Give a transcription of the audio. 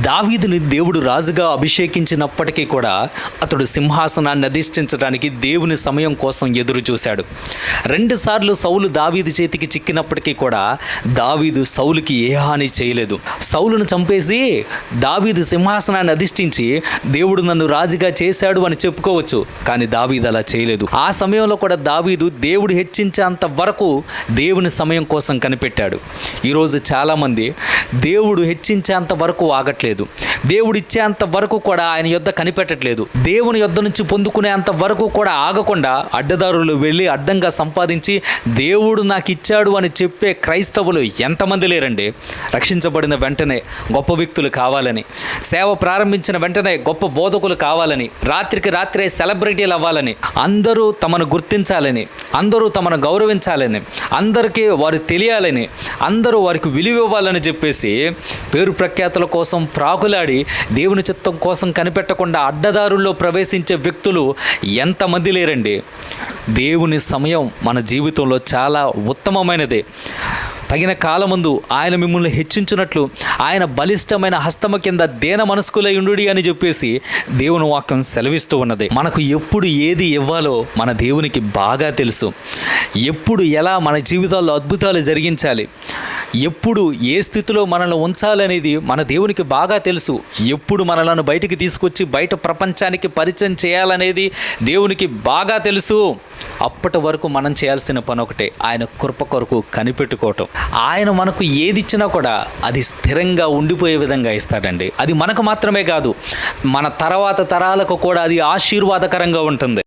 దావీదుని దేవుడు రాజుగా అభిషేకించినప్పటికీ కూడా అతడు సింహాసనాన్ని అధిష్ఠించడానికి దేవుని సమయం కోసం ఎదురు చూశాడు. 2 సార్లు సౌలు దావీదు చేతికి చిక్కినప్పటికీ కూడా దావీదు సౌలుకి ఏ హాని చేయలేదు. సౌలును చంపేసి దావీదు సింహాసనాన్ని అధిష్ఠించి దేవుడు నన్ను రాజుగా చేశాడు అని చెప్పుకోవచ్చు, కానీ దావీదు అలా చేయలేదు. ఆ సమయంలో కూడా దావీదు దేవుడు హెచ్చించేంత వరకు దేవుని సమయం కోసం కనిపెట్టాడు. ఈరోజు చాలామంది దేవుడు హెచ్చించేంత వరకు ఆగట్లేదు, దేవుడు ఇచ్చేంత వరకు కూడా ఆయన యొద్ద కనిపెట్టట్లేదు, దేవుని యొద్ద నుంచి పొందుకునేంత వరకు కూడా ఆగకుండా అడ్డదారులు వెళ్ళి అడ్డంగా సంపాదించి దేవుడు నాకు ఇచ్చాడు అని చెప్పే క్రైస్తవులు ఎంతమంది లేరండి. రక్షించబడిన వెంటనే గొప్ప వ్యక్తులు కావాలని, సేవ ప్రారంభించిన వెంటనే గొప్ప బోధకులు కావాలని, రాత్రికి రాత్రే సెలబ్రిటీలు అవ్వాలని, అందరూ తమను గుర్తించాలని, అందరూ తమను గౌరవించాలని, అందరికీ వారు తెలియాలని, అందరూ వారికి విలువ ఇవ్వాలని చెప్పేసి పేరు ప్రఖ్యాతుల కోసం ప్రాకులాడి దేవుని చిత్తం కోసం కనిపెట్టకుండా అడ్డదారుల్లో ప్రవేశించే వ్యక్తులు ఎంతమంది లేరండి. దేవుని సమయం మన జీవితంలో చాలా ఉత్తమమైనదే. తగిన కాలమందు ఆయన మిమ్మల్ని హెచ్చించినట్లు ఆయన బలిష్టమైన హస్తమ కింద దేన మనస్కులై ఉండుడి అని చెప్పేసి దేవుని వాక్యం సెలవిస్తూ ఉన్నది. మనకు ఎప్పుడు ఏది ఇవ్వాలో మన దేవునికి బాగా తెలుసు. ఎప్పుడు ఎలా మన జీవితాల్లో అద్భుతాలు జరిగించాలి, ఎప్పుడు ఏ స్థితిలో మనల్ని ఉంచాలనేది మన దేవునికి బాగా తెలుసు. ఎప్పుడు మనలను బయటికి తీసుకొచ్చి బయట ప్రపంచానికి పరిచయం చేయాలనేది దేవునికి బాగా తెలుసు. అప్పటి వరకు మనం చేయాల్సిన పని ఒకటే, ఆయన కృప కొరకు కనిపెట్టుకోవటం. ఆయన మనకు ఏది ఇచ్చినా కూడా అది స్థిరంగా ఉండిపోయే విధంగా ఇస్తాడండి. అది మనకు మాత్రమే కాదు, మన తర్వాత తరాలకు కూడా అది ఆశీర్వాదకరంగా ఉంటుంది.